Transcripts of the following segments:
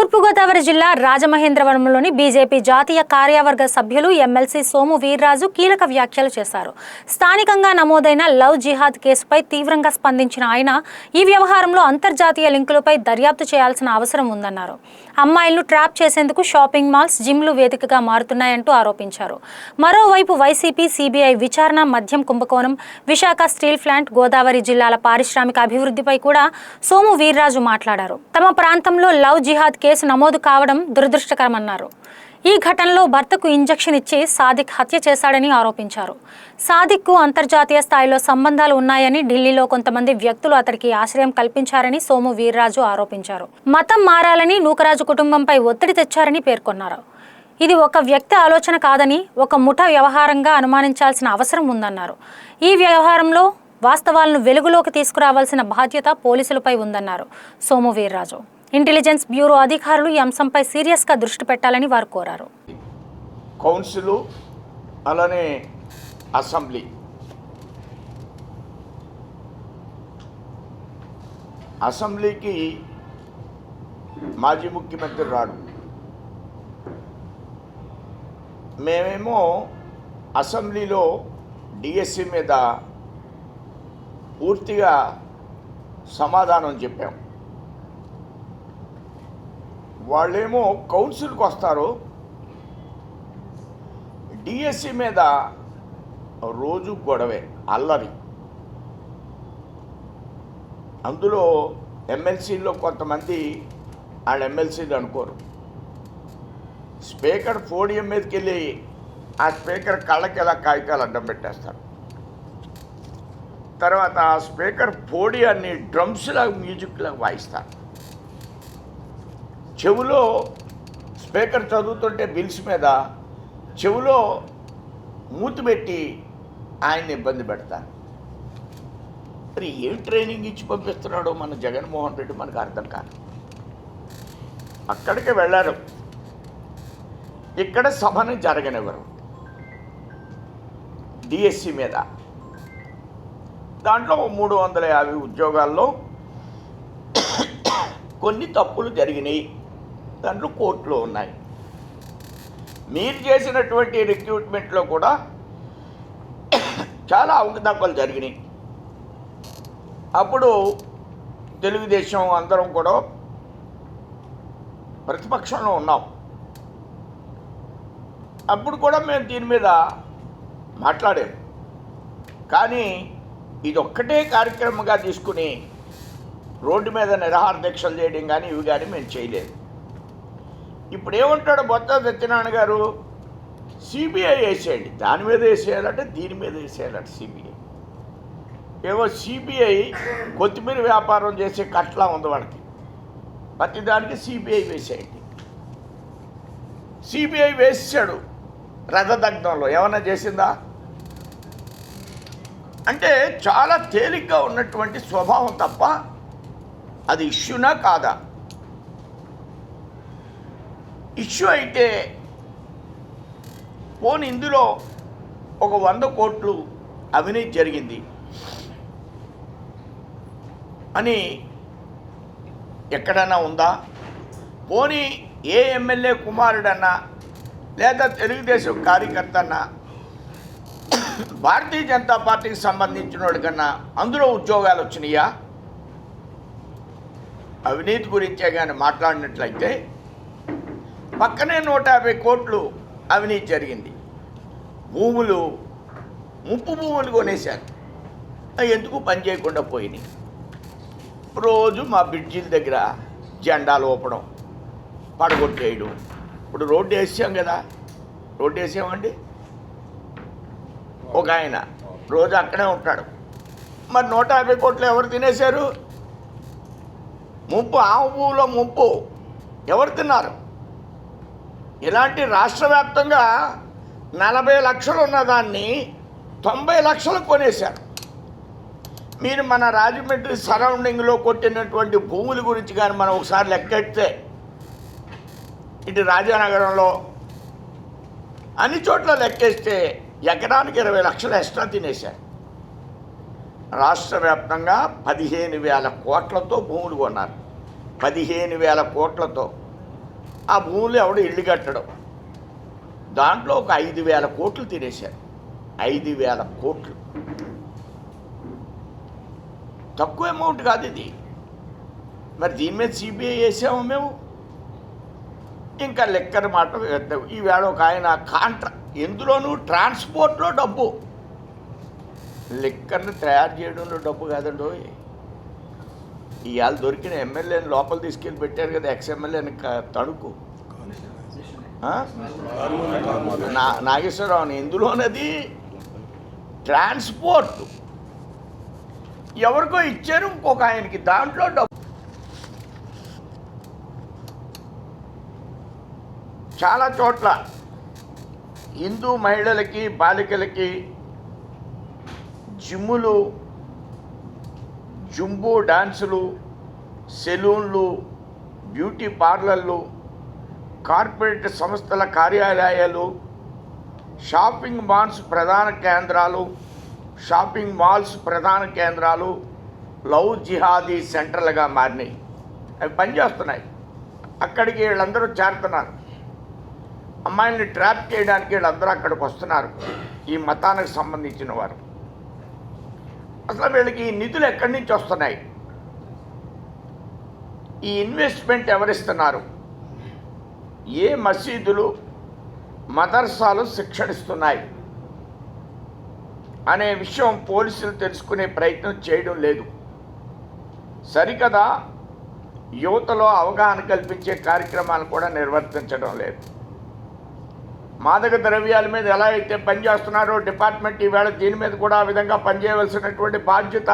తూర్పుగోదావరి జిల్లా రాజమహేంద్రవరంలోని బీజేపీ జాతీయ కార్యవర్గ సభ్యులు ఎమ్మెల్సీ సోము వీర్రాజు కీలక వ్యాఖ్యలు చేశారు. స్థానికంగా నమోదైన లవ్ జిహాద్ కేసుపై తీవ్రంగా స్పందించిన ఆయన ఈ వ్యవహారంలో అంతర్జాతీయ లింకులపై దర్యాప్తు చేయాల్సిన అవసరం ఉందన్నారు. అమ్మాయిలను ట్రాప్ చేసేందుకు షాపింగ్ మాల్స్, జిమ్లు వేదికగా మారుతున్నాయంటూ ఆరోపించారు. మరోవైపు వైసీపీ, సిబిఐ విచారణ, మద్యం కుంభకోణం, విశాఖ స్టీల్ ప్లాంట్, గోదావరి జిల్లాల పారిశ్రామిక అభివృద్ధిపై కూడా సోము వీర్రాజు మాట్లాడారు. తమ ప్రాంతంలో లవ్ జిహాద్ కేసు నమోదు కావడం దురదృష్టకరమన్నారు. ఈ ఘటనలో భర్తకు ఇంజెక్షన్ ఇచ్చి సాదిక్ హత్య చేశాడని ఆరోపించారు. సాదిక్కు అంతర్జాతీయ స్థాయిలో సంబంధాలు ఉన్నాయని, ఢిల్లీలో కొంతమంది వ్యక్తులు అతడికి ఆశ్రయం కల్పించారని సోము వీర్రాజు ఆరోపించారు. మతం మారాలని నూకరాజు కుటుంబంపై ఒత్తిడి తెచ్చారని పేర్కొన్నారు. ఇది ఒక వ్యక్తి ఆలోచన కాదని, ఒక ముఠా వ్యవహారంగా అనుమానించాల్సిన అవసరం ఉందన్నారు. ఈ వ్యవహారంలో వాస్తవాలను వెలుగులోకి తీసుకురావాల్సిన బాధ్యత పోలీసులపై ఉందన్నారు సోము వీర్రాజు. ఇంటెలిజెన్స్ బ్యూరో అధికారులు ఈ అంశంపై సీరియస్గా దృష్టి పెట్టాలని వారు కోరారు. కౌన్సిల్ అలానే అసెంబ్లీకి మాజీ ముఖ్యమంత్రి రాడు. మేమేమో అసెంబ్లీలో డిఎస్సి మీద పూర్తిగా సమాధానం చెప్పాం. వాళ్ళేమో కౌన్సిల్కి వస్తారు, డిఎస్సి మీద రోజు గొడవే, అల్లరి. అందులో ఎమ్మెల్సీలో కొంతమంది వాళ్ళ ఎమ్మెల్సీలు అనుకోరు. స్పీకర్ పోడియం మీదకి వెళ్ళి ఆ స్పీకర్ కళ్ళకి ఎలా కాగితాలు అడ్డం పెట్టేస్తారు. తర్వాత ఆ స్పీకర్ పోడియాన్ని డ్రమ్స్లాగా, మ్యూజిక్లాగా వాయిస్తారు. చెవులో స్పీకర్ చదువుతుంటే బిల్స్ మీద చెవులో మూతి పెట్టి ఆయన్ని ఇబ్బంది పెడతారు. మరి ఏం ట్రైనింగ్ ఇచ్చి పంపిస్తున్నాడో మన జగన్మోహన్ రెడ్డి మనకు అర్థం కాదు. అక్కడికి వెళ్ళారు, ఇక్కడ సభను జరగనివ్వరు. డిఎస్సి మీద దాంట్లో 350 ఉద్యోగాల్లో కొన్ని తప్పులు జరిగినాయి, దాంట్లో కోర్టులో ఉన్నాయి. మీరు చేసినటువంటి రిక్రూట్మెంట్లో కూడా చాలా అవకతవకలు జరిగినాయి. అప్పుడు తెలుగుదేశం అందరం కూడా ప్రతిపక్షంలో ఉన్నాం. అప్పుడు కూడా మేము దీని మీద మాట్లాడాము. కానీ ఇది ఒక్కటే కార్యక్రమంగా తీసుకుని రోడ్డు మీద నిరాహార దీక్షలు చేయడం కానీ ఇవి కానీ మేము చేయలేదు. ఇప్పుడు ఏమంటాడు బొత్స సత్యనారాయణ గారు, సిబిఐ వేసేయండి, దాని మీద వేసేయాలంటే దీని మీద వేసేయాలంటే సిబిఐ. ఏవో సిబిఐ కొత్తిమీర వ్యాపారం చేసే కట్లా ఉంది వాడికి, ప్రతిదానికి సిబిఐ వేసేయండి. సిబిఐ వేసాడు రథదగ్ధంలో, ఏమన్నా చేసిందా? అంటే చాలా తేలిగ్గా ఉన్నటువంటి స్వభావం తప్ప అది ఇష్యూనా కాదా? ఇష్యూ అయితే పోనీ ఇందులో ఒక 100 కోట్లు అవినీతి జరిగింది అని ఎక్కడన్నా ఉందా? పోనీ ఏ ఎమ్మెల్యే కుమారుడన్నా లేదా తెలుగుదేశం కార్యకర్త అన్నా భారతీయ జనతా పార్టీకి సంబంధించిన వాడికన్నా అందులో ఉద్యోగాలు వచ్చినాయా? అవినీతి గురించే కానీ మాట్లాడినట్లయితే పక్కనే 150 కోట్లు అవినీతి జరిగింది. భూములు, ముప్పు భూములు కొనేశారు, ఎందుకు పని చేయకుండా పోయినాయి. రోజు మా బ్రిడ్జిల దగ్గర జెండాలు ఊపడం, పడగొట్టేయడం. ఇప్పుడు రోడ్డు వేసాం కదా, రోడ్డు వేసామండి, ఒక ఆయన రోజు అక్కడే ఉంటాడు. మరి 150 కోట్లు ఎవరు తినేశారు? ముప్పు, ఆవు పువ్వులో ముప్పు ఎవరు తిన్నారు? ఇలాంటి రాష్ట్ర వ్యాప్తంగా 40 లక్షలు ఉన్నదాన్ని 90 లక్షలు కొనేశారు. మీరు మన రాజమండ్రి సరౌండింగ్లో కొట్టినటువంటి భూముల గురించి కానీ మనం ఒకసారి లెక్కెడితే, ఇటు రాజానగరంలో అన్ని చోట్ల లెక్కేస్తే ఎకరానికి 20 లక్షలు ఎక్స్ట్రా తినేశారు. రాష్ట్ర వ్యాప్తంగా 15,000 కోట్లతో భూములు కొన్నారు. 15,000 కోట్లతో ఆ భూములు ఎవడు ఇల్లు కట్టడం, దాంట్లో ఒక 5,000 కోట్లు తినేశారు. 5,000 కోట్లు తక్కువ అమౌంట్ కాదు ఇది. మరి దీని మీద సిబిఐ వేసాము మేము. ఇంకా లెక్కన మాట ఈవేళ ఒక ఆయన ఎందులోనూ ట్రాన్స్పోర్ట్లో డబ్బు, లెక్కర్ని తయారు చేయడంలో డబ్బు కాదండి. ఇవాళ దొరికిన ఎమ్మెల్యేని లోపల తీసుకెళ్ళి పెట్టారు కదా, ఎక్స్ఎమ్మెల్యేని తణుకు నాగేశ్వరరావుని. ఎందులోనది ట్రాన్స్పోర్ట్ ఎవరికో ఇచ్చారు ఇంకొక ఆయనకి, దాంట్లో డబ్బు. చాలా చోట్ల హిందూ మహిళలకి బాలికలకి జిమ్ములు, జుంబో డాన్సులు, సెలూన్లు, బ్యూటీ పార్లర్లు, కార్పొరేట్ సంస్థల కార్యాలయాలు, షాపింగ్ మాల్స్ ప్రధాన కేంద్రాలు లవ్ జిహాదీ సెంటర్లుగా మారినాయి. అవి పనిచేస్తున్నాయి. అక్కడికి వీళ్ళందరూ చేరుతున్నారు. అమ్మాయిల్ని ట్రాప్ చేయడానికి వీళ్ళందరూ అక్కడికి వస్తున్నారు, ఈ మతానికి సంబంధించిన వారు. అసలు వీళ్ళకి ఈ నిధులు ఎక్కడి నుంచి వస్తున్నాయి? ఈ ఇన్వెస్ట్మెంట్ ఎవరిస్తున్నారు? ఏ మసీదులు, మదర్సాలు శిక్షణిస్తున్నాయి అనే విషయం పోలీసులు తెలుసుకునే ప్రయత్నం చేయడం లేదు. సరికదా యువతలో అవగాహన కల్పించే కార్యక్రమాలు కూడా నిర్వర్తించడం లేదు. మాదక ద్రవ్యాల మీద ఎలా అయితే పనిచేస్తున్నారో డిపార్ట్మెంట్ ఈవేళ దీని మీద కూడా ఆ విధంగా పనిచేయవలసినటువంటి బాధ్యత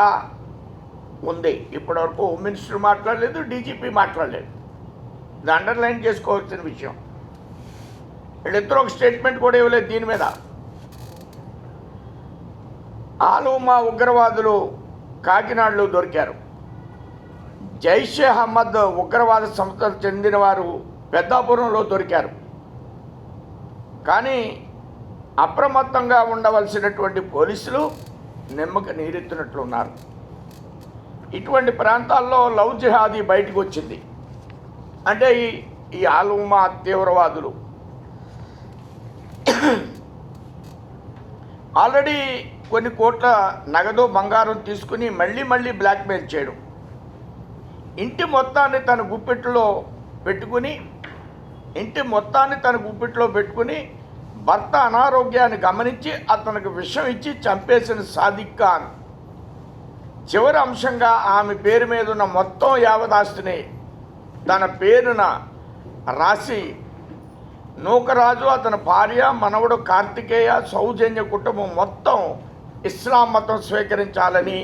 ఉంది. ఇప్పటివరకు హోమ్ మినిస్టర్ మాట్లాడలేదు, డీజీపీ మాట్లాడలేదు. ఇది అండర్లైన్ చేసుకోవాల్సిన విషయం. వీళ్ళిద్దరూ ఒక స్టేట్మెంట్ కూడా ఇవ్వలేదు దీని మీద. ఆలుమా ఉగ్రవాదులు కాకినాడలో దొరికారు. జైషే అహ్మద్ ఉగ్రవాద సంస్థకు చెందిన వారు పెద్దాపురంలో దొరికారు. కానీ అప్రమత్తంగా ఉండవలసినటువంటి పోలీసులు నిమ్మక నీరెత్తినట్లున్నారు. ఇటువంటి ప్రాంతాల్లో లవ్ జిహాదీ బయటకు వచ్చింది. అంటే ఈ ఆలుమా తీవ్రవాదులు ఆల్రెడీ కొన్ని కోట్ల నగదు బంగారం తీసుకుని మళ్ళీ బ్లాక్మెయిల్ చేయడం, ఇంటి మొత్తాన్ని తన గుప్పెట్లో పెట్టుకుని భర్త అనారోగ్యాన్ని గమనించి అతనికి విషం ఇచ్చి చంపేసిన సాదిక్ ఖాన్ చివరి అంశంగా ఆమె పేరు మీద ఉన్న మొత్తం యావదాస్తిని తన పేరున రాసి నూకరాజు, అతని భార్య, మనవడు కార్తికేయ, సౌజన్య కుటుంబం మొత్తం ఇస్లాం మతం స్వీకరించాలని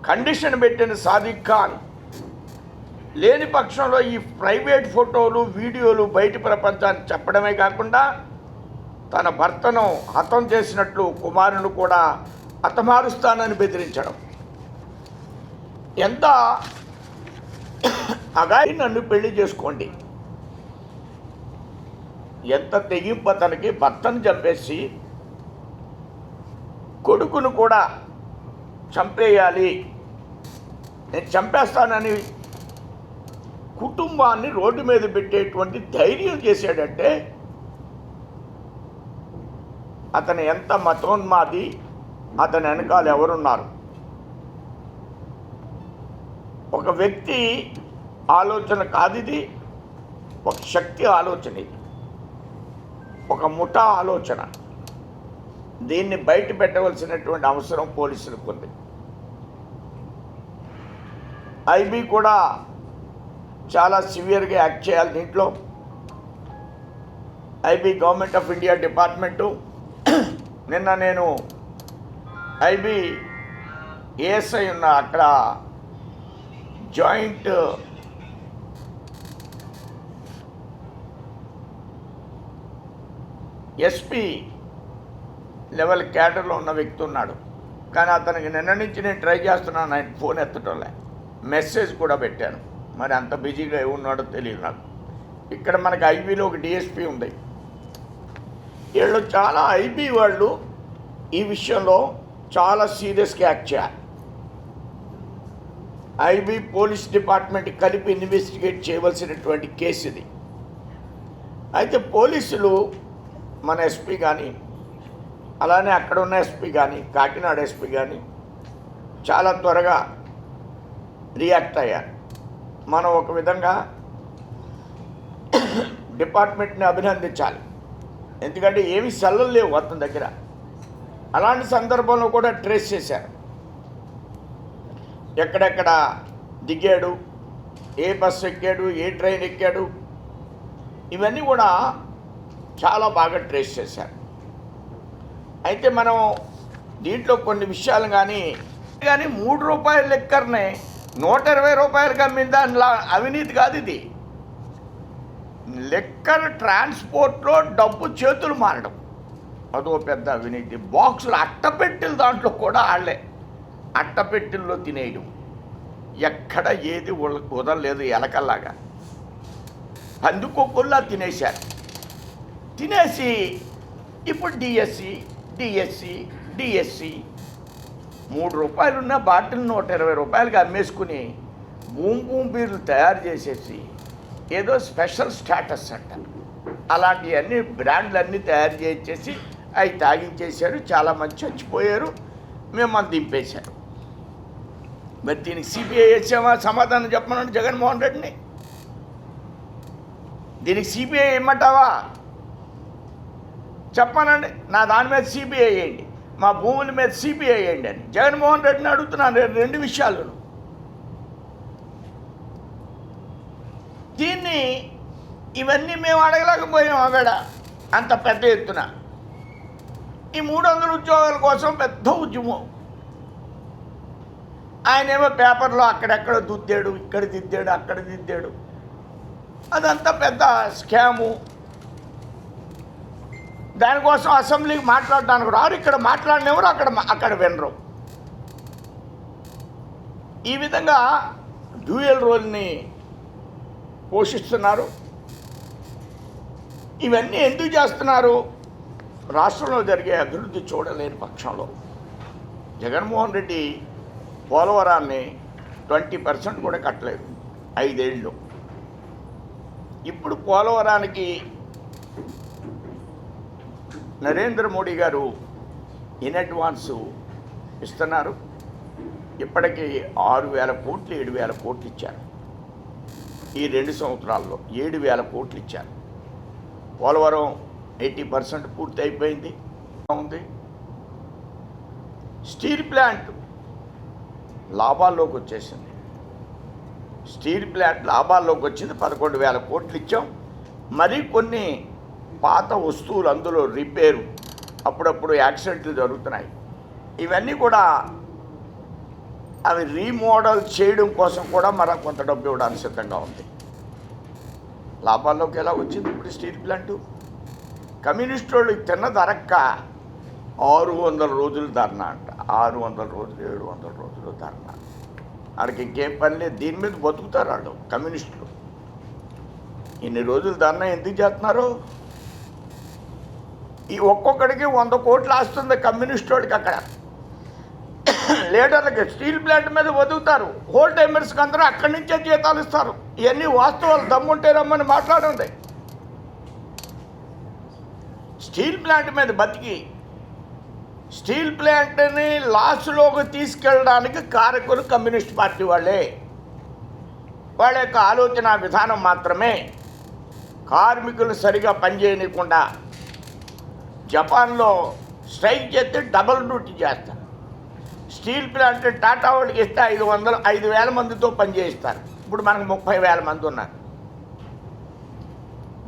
కండిషన్ పెట్టిన సాదిక్ ఖాన్ లేని పక్షంలో ఈ ప్రైవేట్ ఫోటోలు, వీడియోలు బయట ప్రపంచానికి చెప్పడమే కాకుండా తన భర్తను హతం చేసినట్లు కుమారుని కూడా హతమారుస్తానని బెదిరించడం. ఎంత అగాయి నన్ను పెళ్లి చేసుకోండి, ఎంత తెగింపు అతనికి. భర్తను చంపేసి కొడుకును కూడా చంపేయాలి, నేను చంపేస్తానని కుటుంబాన్ని రోడ్డు మీద పెట్టేటువంటి ధైర్యం చేశాడంటే అతను ఎంత మతోన్మాది, అతని వెనకాల ఎవరున్నారు? ఒక వ్యక్తి ఆలోచన కాదు ఇది, ఒక శక్తి ఆలోచన, ఇది ఒక ముఠా ఆలోచన. దీన్ని బయట పెట్టవలసినటువంటి అవసరం పోలీసులకు ఉంది. ఐబీ కూడా చాలా సివియర్గా యాక్ట్ చేయాలి దీంట్లో. IB government of India department నిన్న నేను ఐబీ ఏఎస్ఐ ఉన్న అక్కడ జాయింట్ ఎస్పీ లెవెల్ క్యాడర్లో ఉన్న వ్యక్తి ఉన్నాడు. కానీ అతనికి నిన్న నుంచి నేను ట్రై చేస్తున్నాను, ఆయన ఫోన్ ఎత్తటంలే. మెసేజ్ కూడా పెట్టాను, మరి అంత బిజీగా ఉన్నాడో తెలియదు నాకు. ఇక్కడ మనకి ఐబీలో ఒక డిఎస్పీ ఉంది. వీళ్ళు చాలా ఐబీ వాళ్ళు ఈ విషయంలో చాలా సీరియస్గా యాక్ట్ చేయాలి. ఐబీ పోలీస్ డిపార్ట్మెంట్ కలిపి ఇన్వెస్టిగేట్ చేయవలసినటువంటి కేసు ఇది. అయితే పోలీసులు మన ఎస్పీ కానీ అలానే అక్కడ ఉన్న ఎస్పీ కానీ కాకినాడ ఎస్పీ కానీ చాలా త్వరగా రియాక్ట్ అయ్యారు. మనం ఒక విధంగా డిపార్ట్మెంట్ని అభినందించాలి. ఎందుకంటే ఏమి సెల్లలు లేవు అతని దగ్గర. అలాంటి సందర్భంలో కూడా ట్రేస్ చేశారు, ఎక్కడెక్కడ దిగాడు, ఏ బస్సు ఎక్కాడు, ఏ ట్రైన్ ఎక్కాడు, ఇవన్నీ కూడా చాలా బాగా ట్రేస్ చేశారు. అయితే మనం దీంట్లో కొన్ని విషయాలు కానీ 3 రూపాయల లెక్కర్నే 120 రూపాయలకి అమ్మిన దానిలా అవినీతి కాదు ఇది. లెక్కర్ ట్రాన్స్పోర్ట్లో డబ్బు చేతులు మారడం అదో పెద్ద అవినీతి. బాక్సులు అట్టపెట్టెలు దాంట్లో కూడా వాళ్ళే అట్టపెట్టెల్లో తినేయడం, ఎక్కడ ఏది వదలలేదు, ఎలకల్లాగా పందుకొక్కుల్లా తినేశారు. తినేసి ఇప్పుడు డిఎస్సి 3 రూపాయలున్న బాటిల్ 120 రూపాయలకి అమ్మేసుకుని బూమ్ బీర్లు తయారు చేసేసి ఏదో స్పెషల్ స్టేటస్ అంట అలాంటివన్నీ బ్రాండ్లన్నీ తయారు చేసేసి అవి తాగించేశారు. చాలామంది చచ్చిపోయారు, మిమ్మల్ని దింపేశారు. మరి దీనికి సిబిఐ వేసామా? సమాధానం చెప్పమనండి జగన్మోహన్ రెడ్డిని. దీనికి సిబిఐ ఇమ్మంటావా? చెప్పానండి, నా దాని మీద సిబిఐ వేయండి, మా భూముల మీద సిబిఐ వేయండి అని జగన్మోహన్ రెడ్డిని అడుగుతున్నాను. 2 విషయాలను దీన్ని ఇవన్నీ మేము అడగలేకపోయాం. ఆవిడ అంత పెద్ద ఎత్తున ఈ 300 ఉద్యోగాల కోసం పెద్ద ఉద్యమం. ఆయనేమో పేపర్లో అక్కడెక్కడ దుద్దాడు, ఇక్కడ దిద్దాడు, అక్కడ దిద్దాడు. అదంతా పెద్ద స్కాము. దానికోసం అసెంబ్లీకి మాట్లాడడానికి రారు, ఇక్కడ మాట్లాడినెవరు అక్కడ వినరు. ఈ విధంగా డ్యూయల్ రోల్ని పోషిస్తున్నారు. ఇవన్నీ ఎందుకు చేస్తున్నారు? రాష్ట్రంలో జరిగే అభివృద్ధి చూడలేని పక్షంలో జగన్మోహన్ రెడ్డి పోలవరాన్ని 20% కూడా కట్టలేదు 5 ఏళ్ళు. ఇప్పుడు పోలవరానికి నరేంద్ర మోడీ గారు ఇన్ అడ్వాన్సు ఇస్తున్నారు. ఇప్పటికీ 6,000 కోట్లు 7,000 కోట్లు ఇచ్చారు. ఈ 2 సంవత్సరాల్లో 7,000 కోట్లు ఇచ్చారు. పోలవరం 80% పూర్తి అయిపోయింది ఉంది. స్టీల్ ప్లాంట్ లాభాల్లోకి వచ్చేసింది. స్టీల్ ప్లాంట్ లాభాల్లోకి వచ్చింది. 11,000 కోట్లు ఇచ్చాం. మరి కొన్ని పాత వస్తువులు అందులో రిపేరు, అప్పుడప్పుడు యాక్సిడెంట్లు జరుగుతున్నాయి. ఇవన్నీ కూడా అవి రీమోడల్ చేయడం కోసం కూడా మరో కొంత డబ్బు ఇవ్వడానికి సిద్ధంగా ఉంది. లాభాల్లోకి ఎలా వచ్చింది ఇప్పుడు స్టీల్ ప్లాంటు? కమ్యూనిస్ట్ వాళ్ళు తిన్న ధరక్క 600 రోజులు ధర్నా అంట. 600 రోజులు 700 రోజులు ధర్నా. వాళ్ళకి ఇంకేం పని లేదు, దీని మీద బతుకుతారు వాళ్ళు కమ్యూనిస్టులు. ఇన్ని రోజులు ధర్నా ఎందుకు చేస్తున్నారు? ఈ ఒక్కొక్కడికి 100 కోట్లు వస్తుంది కమ్యూనిస్ట్ వాడికి. అక్కడ లీడర్లకి స్టీల్ ప్లాంట్ మీద బతుకుతారు. హోల్ టైమర్స్కి అందరూ అక్కడి నుంచే జీతాలు ఇస్తారు. ఇవన్నీ వాస్తవాలు, దమ్ముంటే రమ్మని మాట్లాడండి. స్టీల్ ప్లాంట్ మీద బతికి స్టీల్ ప్లాంట్ని లాస్లోకి తీసుకెళ్ళడానికి కారకులు కమ్యూనిస్ట్ పార్టీ వాళ్ళే. వాళ్ళ యొక్క ఆలోచన విధానం మాత్రమే కార్మికులు సరిగా పనిచేయకుండా జపాన్లో స్ట్రైక్ చేస్తే డబుల్ డ్యూటీ చేస్తారు. స్టీల్ ప్లాంట్ టాటా వాళ్ళకి ఇస్తే 5,000 మందితో పనిచేయిస్తారు. ఇప్పుడు మనకు 30,000 మంది ఉన్నారు.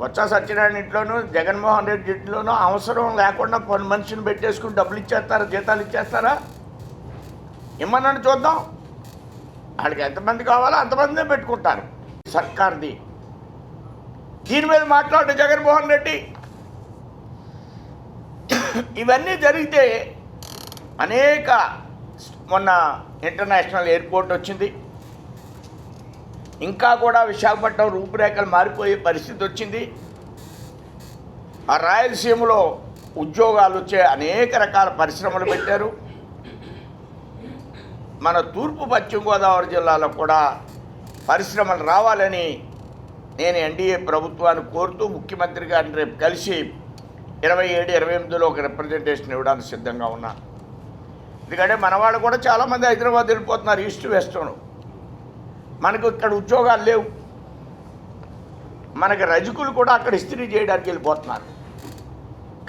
బొత్స సత్యనారాయణ ఇంట్లోనూ జగన్మోహన్ రెడ్డి ఇంట్లోనూ అవసరం లేకుండా పని మనిషిని పెట్టేసుకుని డబ్బులు ఇచ్చేస్తారా, జీతాలు ఇచ్చేస్తారా? ఇమ్మన్నాను చూద్దాం. వాళ్ళకి ఎంతమంది కావాలో అంతమందే పెట్టుకుంటారు. సర్కార్ది. దీని మీద మాట్లాడు జగన్మోహన్ రెడ్డి. ఇవన్నీ జరిగితే మొన్న ఇంటర్నేషనల్ ఎయిర్పోర్ట్ వచ్చింది. ఇంకా కూడా విశాఖపట్నం రూపురేఖలు మారిపోయే పరిస్థితి వచ్చింది. ఆ రాయలసీమలో ఉద్యోగాలు వచ్చే అనేక రకాల పరిశ్రమలు పెట్టారు. మన తూర్పు పశ్చిమ గోదావరి జిల్లాలో కూడా పరిశ్రమలు రావాలని నేను ఎన్డీఏ ప్రభుత్వాన్ని కోరుతూ ముఖ్యమంత్రి గారిని రేపు కలిసి 27, 28లో ఒక రిప్రజెంటేషన్ ఇవ్వడానికి సిద్ధంగా ఉన్నాను. ఎందుకంటే మన వాళ్ళు కూడా చాలామంది హైదరాబాద్ వెళ్ళిపోతున్నారు, ఈస్ట్ వెస్ట్ను. మనకు ఇక్కడ ఉద్యోగాలు లేవు. మనకి రజకులు కూడా అక్కడ ఇస్త్రీ చేయడానికి వెళ్ళిపోతున్నారు.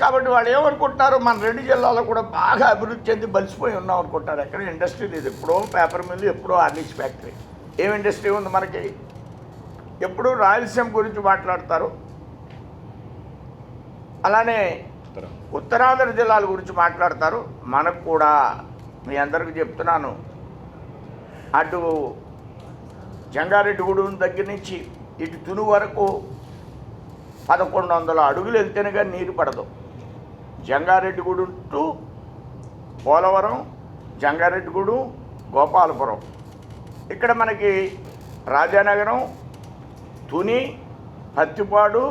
కాబట్టి వాళ్ళు ఏమనుకుంటున్నారు, మన 2 జిల్లాలో కూడా బాగా అభివృద్ధి చెంది బలిసిపోయి ఉన్నాం అనుకుంటారు. ఎక్కడ ఇండస్ట్రీ లేదు. ఎప్పుడో పేపర్ మిల్లు, ఎప్పుడో హార్లిక్స్ ఫ్యాక్టరీ. ఏం ఇండస్ట్రీ ఉంది మనకి? ఎప్పుడూ రాయలసీమ గురించి మాట్లాడతారు. అలానే ఉత్తరాంధ్ర జిల్లాల గురించి మాట్లాడతారు. మనకు కూడా మీ అందరికీ చెప్తున్నాను, అటు జంగారెడ్డిగూడెం దగ్గర నుంచి ఇటు తుని వరకు 1100 అడుగులు వెళ్తేనే కానీ నీరు పడదు. జంగారెడ్డిగూడెం టు పోలవరం, జంగారెడ్డిగూడెం, గోపాలపురం, ఇక్కడ మనకి రాజానగరం, తుని, పత్తిపాడు,